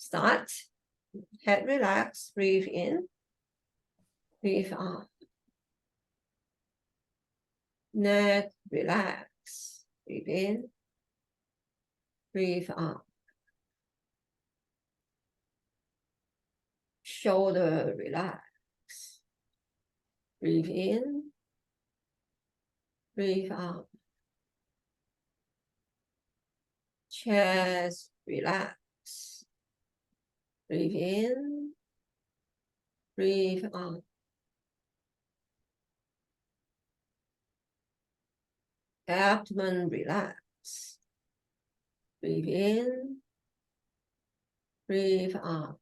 Start. Head relax. Breathe in. Breathe out. Neck relax. Breathe in. Breathe out. Shoulder relax. Breathe in. Breathe out. Chest relax. Breathe in. Breathe out. Abdomen relax. Breathe in. Breathe out.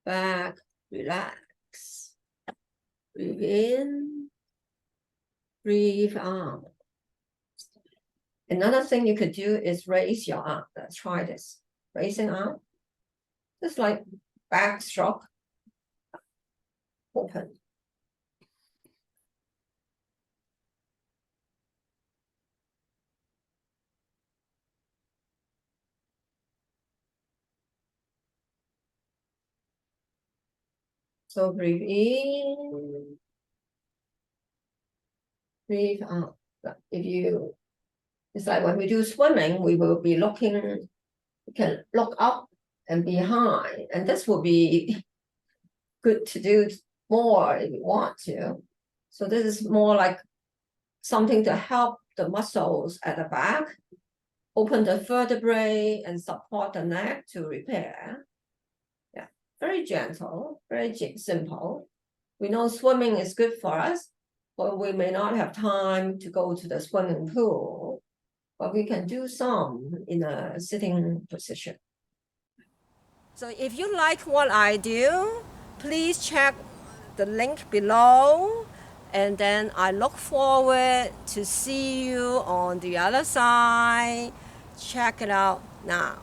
Back relax. Breathe in. Breathe out. Another thing you could do is raise your arm. Let's try this. Raising arm. Just like backstroke. Open. So breathe in. Breathe out. It's like when we do swimming, we will be looking, we can look up and behind, and this will be good to do more if you want to. So this is more like something to help the muscles at the back, open the vertebrae and support the neck to repair. Yeah, very gentle, very simple. We know swimming is good for us, but we may not have time to go to the swimming pool, but we can do some in a sitting position. So if you like what I do, please check the link below, and then I look forward to see you on the other side. Check it out now.